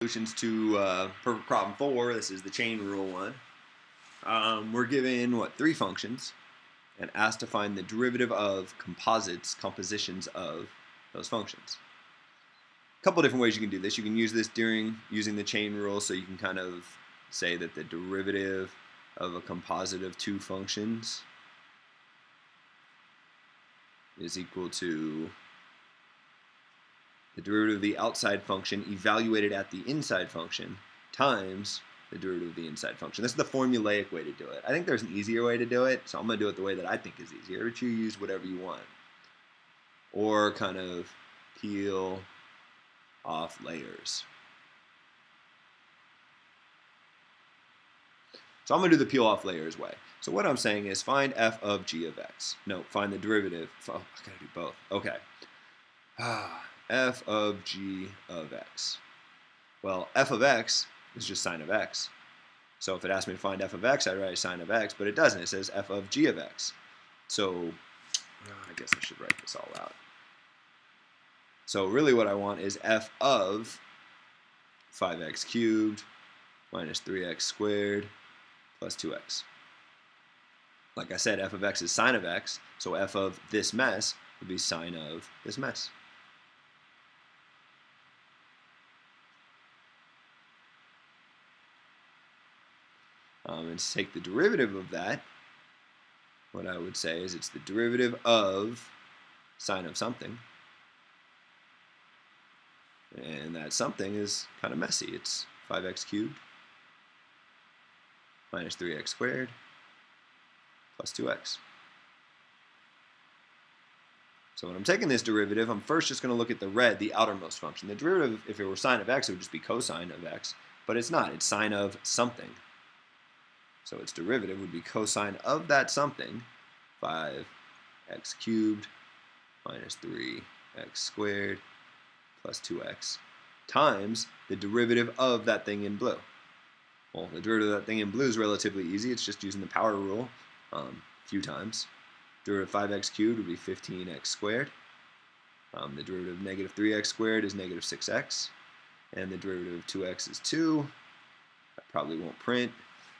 Solutions to perfect problem 4. This is the chain rule one. We're given, three functions, and asked to find the derivative of compositions of those functions. A couple different ways you can do this. You can use this using the chain rule, so you can kind of say that the derivative of a composite of two functions is equal to the derivative of the outside function evaluated at the inside function times the derivative of the inside function. This is the formulaic way to do it. I think there's an easier way to do it, so I'm going to do it the way that I think is easier, but you use whatever you want. Or kind of peel off layers. So I'm going to do the peel off layers way. So what I'm saying is find f of g of x. No, find the derivative. Oh, I got to do both. Okay. F of g of x. Well, f of x is just sine of x. So if it asked me to find f of x, I'd write sine of x, but it doesn't. It says f of g of x. So I guess I should write this all out. So really what I want is f of 5x cubed minus 3x squared plus 2x. Like I said, f of x is sine of x, so f of this mess would be sine of this mess. And to take the derivative of that, what I would say is it's the derivative of sine of something. And that something is kind of messy. It's 5x cubed minus 3x squared plus 2x. So when I'm taking this derivative, I'm first just going to look at the red, the outermost function. The derivative, if it were sine of x, it would just be cosine of x. But it's not. It's sine of something. So its derivative would be cosine of that something, 5x cubed minus 3x squared plus 2x, times the derivative of that thing in blue. Well, the derivative of that thing in blue is relatively easy. It's just using the power rule a few times. Derivative of 5x cubed would be 15x squared. The derivative of negative 3x squared is negative 6x. And the derivative of 2x is 2. That probably won't print.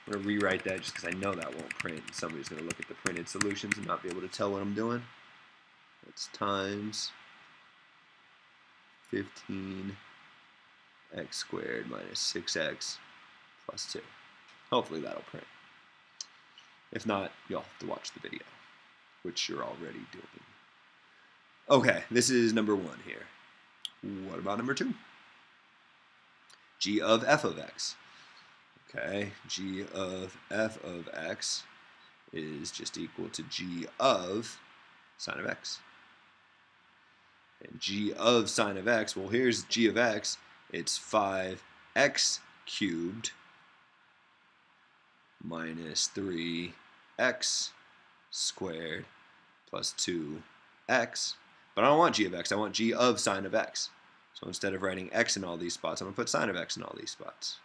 I'm going to rewrite that just because I know that won't print. Somebody's going to look at the printed solutions and not be able to tell what I'm doing. That's times 15x squared minus 6x plus 2. Hopefully that'll print. If not, you'll have to watch the video, which you're already doing. Okay, this is number 1 here. What about number 2? G of f of x. Okay, g of f of x is just equal to g of sine of x. And g of sine of x, well, here's g of x. It's 5x cubed minus 3x squared plus 2x. But I don't want g of x. I want g of sine of x. So instead of writing x in all these spots, I'm going to put sine of x in all these spots.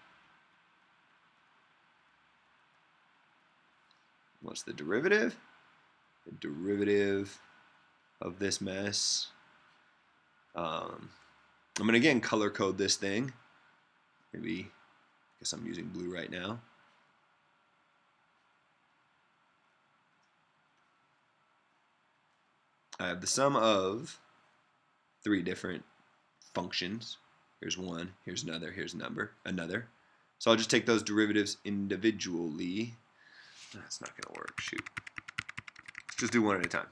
What's the derivative? The derivative of this mess. I'm going to again color code this thing. Maybe, I guess I'm using blue right now. I have the sum of 3 different functions. Here's one, here's another, here's another. So I'll just take those derivatives individually. That's not going to work, shoot. Let's just do one at a time.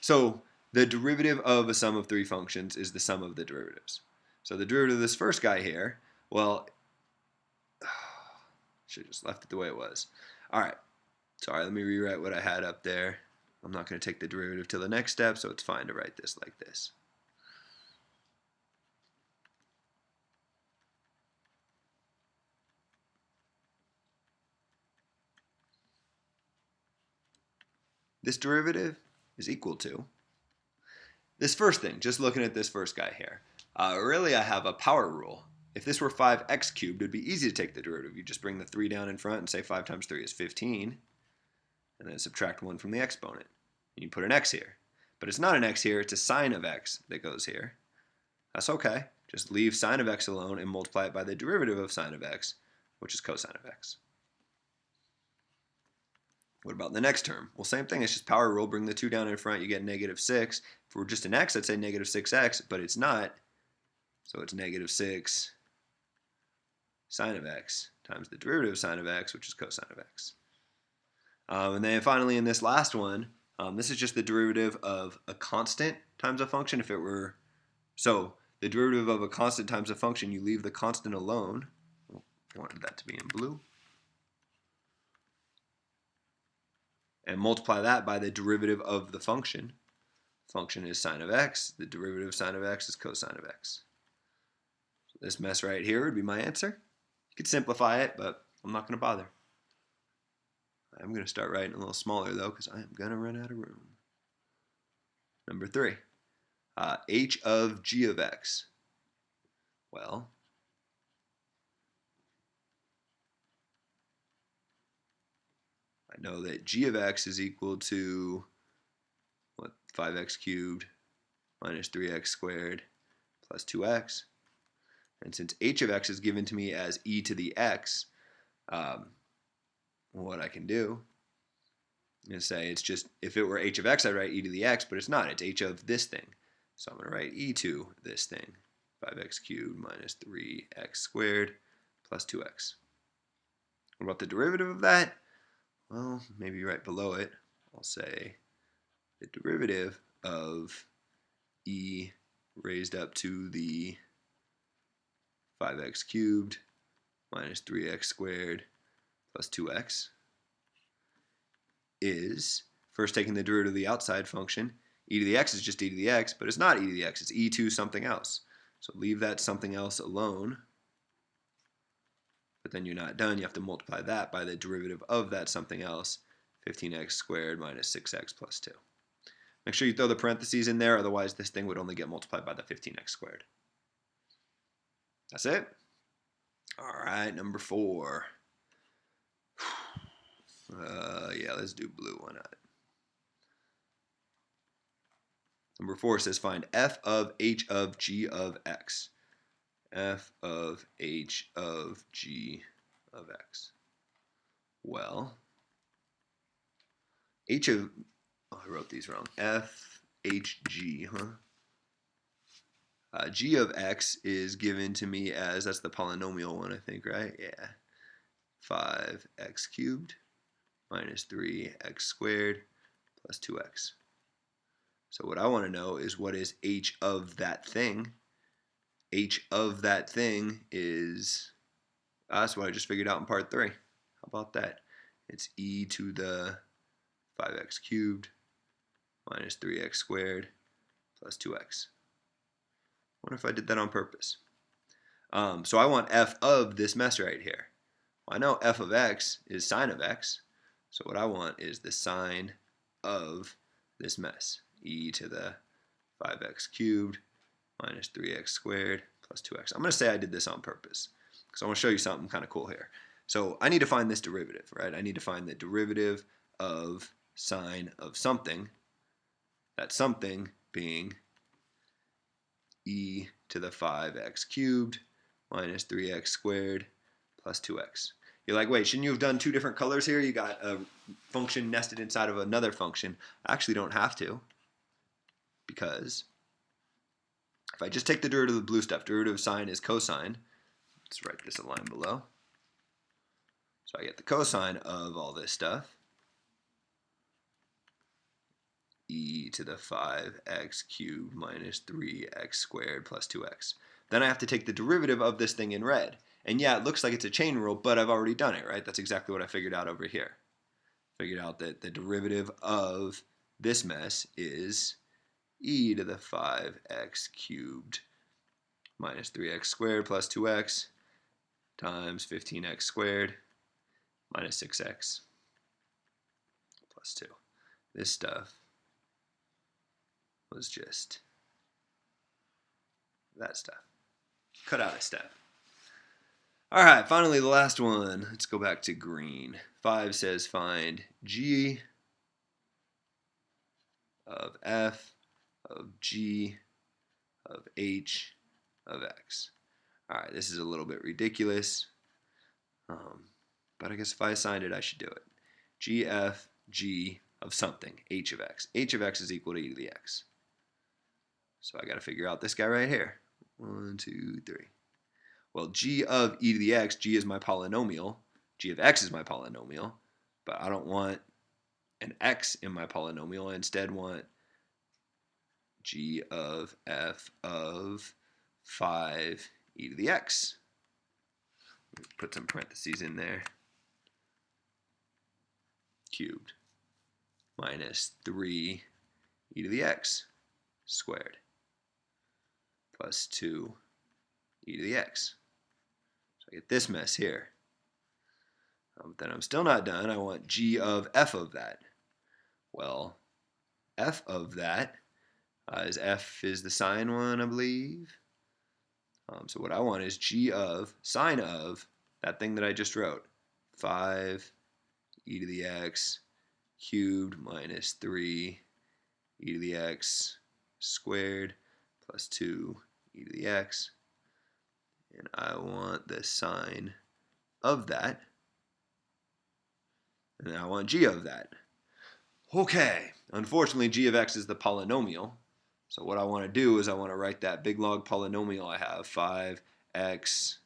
So the derivative of a sum of 3 functions is the sum of the derivatives. So the derivative of this first guy here, well, should have just left it the way it was. All right, sorry, let me rewrite what I had up there. I'm not going to take the derivative to the next step, so it's fine to write this like this. This derivative is equal to this first thing, just looking at this first guy here. Really, I have a power rule. If this were 5x cubed, it would be easy to take the derivative. You just bring the 3 down in front and say 5 times 3 is 15, and then subtract 1 from the exponent. And you put an x here. But it's not an x here, it's a sine of x that goes here. That's okay. Just leave sine of x alone and multiply it by the derivative of sine of x, which is cosine of x. What about the next term? Well, same thing. It's just power rule. Bring the 2 down in front. You get negative 6. If we're just an x, I'd say negative 6x, but it's not. So it's negative 6 sine of x times the derivative of sine of x, which is cosine of x. And then finally in this last one, this is just the derivative of a constant times a function. If it were, so the derivative of a constant times a function, you leave the constant alone. I wanted that to be in blue. And multiply that by the derivative of the function. Function is sine of x. The derivative of sine of x is cosine of x. So this mess right here would be my answer. You could simplify it, but I'm not going to bother. I'm going to start writing a little smaller, though, because I am going to run out of room. Number 3. H of g of x. Well, I know that g of x is equal to, 5x cubed minus 3x squared plus 2x. And since h of x is given to me as e to the x, what I can do is say it's just, if it were h of x, I'd write e to the x, but it's not. It's h of this thing. So I'm going to write e to this thing, 5x cubed minus 3x squared plus 2x. What about the derivative of that? Well, maybe right below it, I'll say the derivative of e raised up to the 5x cubed minus 3x squared plus 2x is, first taking the derivative of the outside function, e to the x is just e to the x, but it's not e to the x, it's e to something else. So leave that something else alone, but then you're not done. You have to multiply that by the derivative of that something else, 15x squared minus 6x plus 2. Make sure you throw the parentheses in there, otherwise this thing would only get multiplied by the 15x squared. That's it. All right, number 4. Yeah, let's do blue. Why not? Number 4 says find f of h of g of x. F of h of g of x. Well, h of, oh, I wrote these wrong. F h g, huh? G of x is given to me as, that's the polynomial one, I think, right? Yeah. 5x cubed minus 3x squared plus 2x. So what I want to know is what is h of that thing. H of that thing is, that's what I just figured out in part 3. How about that? It's e to the 5x cubed minus 3x squared plus 2x. Wonder if I did that on purpose. So I want f of this mess right here. Well, I know f of x is sine of x. So what I want is the sine of this mess. E to the 5x cubed minus 3x squared plus 2x. I'm going to say I did this on purpose because I want to show you something kind of cool here. So I need to find this derivative, right? I need to find the derivative of sine of something. That something being e to the 5x cubed minus 3x squared plus 2x. You're like, wait, shouldn't you have done 2 different colors here? You got a function nested inside of another function. I actually don't have to, because if I just take the derivative of the blue stuff, derivative of sine is cosine. Let's write this a line below. So I get the cosine of all this stuff. E to the 5x cubed minus 3x squared plus 2x. Then I have to take the derivative of this thing in red. And yeah, it looks like it's a chain rule, but I've already done it, right? That's exactly what I figured out over here. Figured out that the derivative of this mess is e to the 5x cubed minus 3x squared plus 2x times 15x squared minus 6x plus 2. This stuff was just that stuff. Cut out a step. All right, finally the last one. Let's go back to green. 5 says find g of f of g of h of x. All right, this is a little bit ridiculous, but I guess if I assigned it, I should do it. G of something, h of x. H of x is equal to e to the x. So I got to figure out this guy right here. 1, 2, 3. Well, g of e to the x, g is my polynomial. G of x is my polynomial, but I don't want an x in my polynomial. I instead want g of f of 5 e to the x. Put some parentheses in there. Cubed minus 3 e to the x squared plus 2 e to the x. So I get this mess here. But then I'm still not done. I want g of f of that. Well, f of that is f is the sine one, I believe. So what I want is g of sine of that thing that I just wrote. 5 e to the x cubed minus 3 e to the x squared plus 2 e to the x. And I want the sine of that. And then I want g of that. Okay, unfortunately g of x is the polynomial. So what I want to do is I want to write that big log polynomial I have, 5x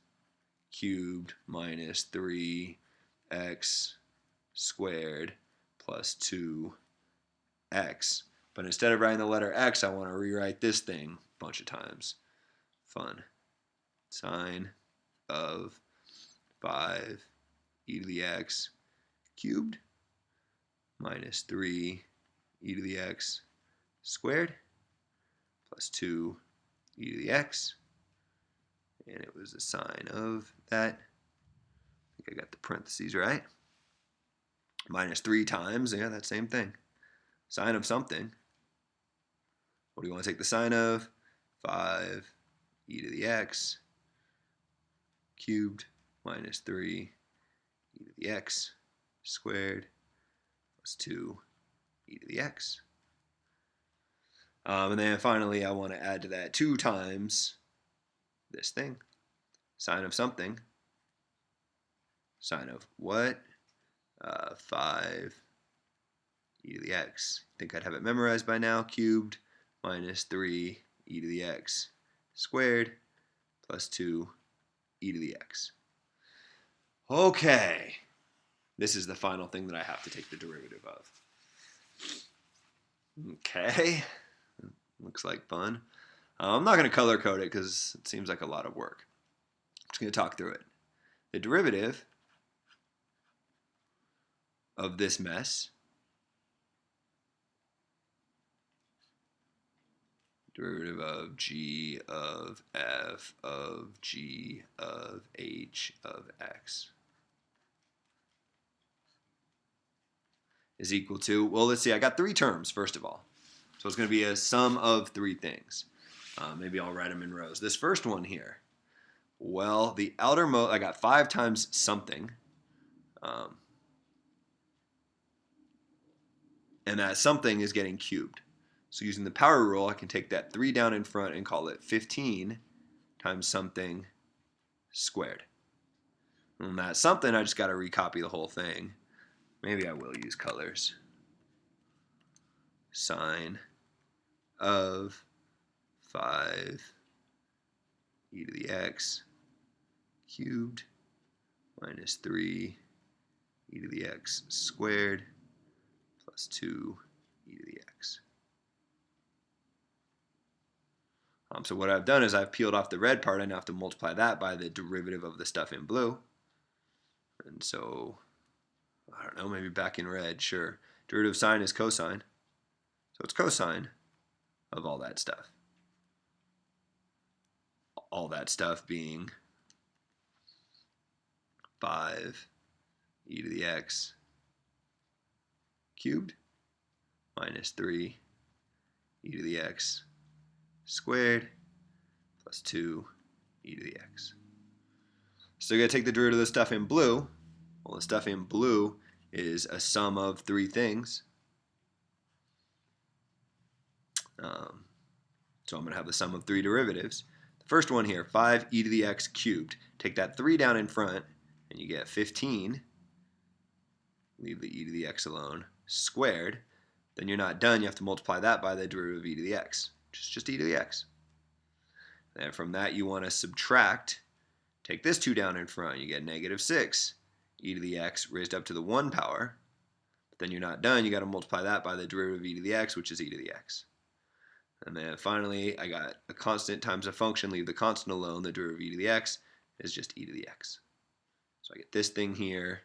cubed minus 3x squared plus 2x. But instead of writing the letter x, I want to rewrite this thing a bunch of times. Fun. Sine of 5 e to the x cubed minus 3 e to the x squared plus 2 e to the x. And it was the sine of that. I think I got the parentheses right. Minus 3 times, yeah, that same thing. Sine of something. What do you want to take the sine of? 5 e to the x cubed minus 3 e to the x squared plus 2 e to the x. And then finally I want to add to that 2 times this thing. Sine of something. Sine of what? 5 e to the x. I think I'd have it memorized by now. Cubed minus 3 e to the x squared plus 2 e to the x. Okay. This is the final thing that I have to take the derivative of. Okay. Looks like fun. I'm not going to color code it because it seems like a lot of work. I'm just going to talk through it. The derivative of this mess, derivative of g of f of g of h of x, is equal to, well, let's see, I got 3 terms, first of all. So it's going to be a sum of 3 things. Maybe I'll write them in rows. This first one here, well, the outermost, I got 5 times something. And that something is getting cubed. So using the power rule, I can take that 3 down in front and call it 15 times something squared. And that something, I just got to recopy the whole thing. Maybe I will use colors. Sine of 5 e to the x cubed minus 3 e to the x squared plus 2 e to the x. So what I've done is I've peeled off the red part. I now have to multiply that by the derivative of the stuff in blue. And so, I don't know, maybe back in red, sure. Derivative of sine is cosine. So it's cosine of all that stuff. All that stuff being 5 e to the x cubed minus 3 e to the x squared plus 2 e to the x. So you're going to take the derivative of the stuff in blue. Well, the stuff in blue is a sum of 3 things. So I'm going to have the sum of 3 derivatives. The First one here, 5e to the x cubed. Take that 3 down in front, and you get 15. Leave the e to the x alone. Squared. Then you're not done. You have to multiply that by the derivative of e to the x, which is just e to the x. And from that, you want to subtract. Take this 2 down in front. You get negative 6 e to the x raised up to the 1 power. But then you're not done. You got to multiply that by the derivative of e to the x, which is e to the x. And then finally, I got a constant times a function. Leave the constant alone. The derivative of e to the x is just e to the x. So I get this thing here.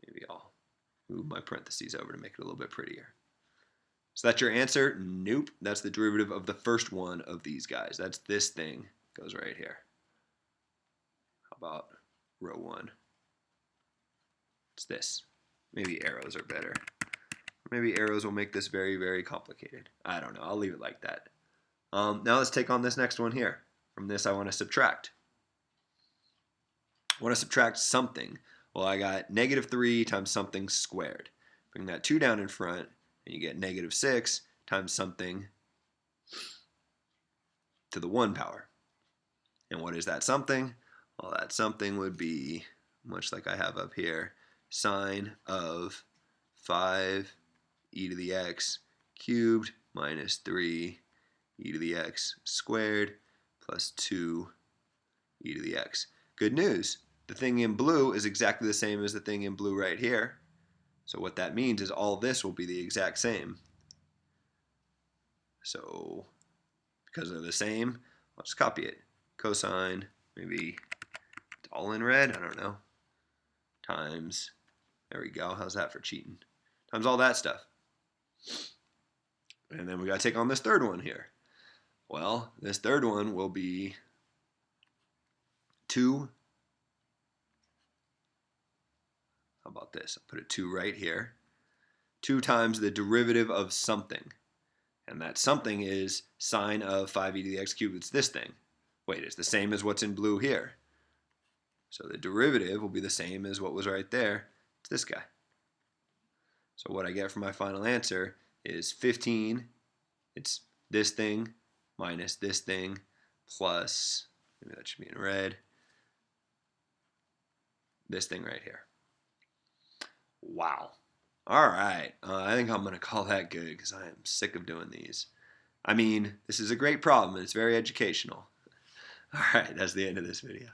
Maybe I'll move my parentheses over to make it a little bit prettier. So that's your answer? Nope. That's the derivative of the first one of these guys. That's this thing. Goes right here. How about row 1? It's this. Maybe arrows are better. Maybe arrows will make this very, very complicated. I don't know. I'll leave it like that. Now let's take on this next one here. From this, I want to subtract. I want to subtract something. Well, I got negative 3 times something squared. Bring that 2 down in front, and you get negative 6 times something to the 1 power. And what is that something? Well, that something would be, much like I have up here, sine of 5 e to the x cubed minus 3 e to the x squared plus 2 e to the x. Good news. The thing in blue is exactly the same as the thing in blue right here. So what that means is all this will be the exact same. So because they're the same, I'll just copy it. Cosine, maybe it's all in red, I don't know, times, there we go, how's that for cheating? Times all that stuff. And then we got to take on this third one here. Well, this third one will be 2. How about this? I'll put a 2 right here. 2 times the derivative of something. And that something is sine of 5e to the x cubed. It's this thing. Wait, it's the same as what's in blue here. So the derivative will be the same as what was right there. It's this guy. So what I get for my final answer is 15. It's this thing minus this thing plus, maybe that should be in red, this thing right here. Wow. All right. I think I'm going to call that good because I am sick of doing these. I mean, this is a great problem and it's very educational. All right. That's the end of this video.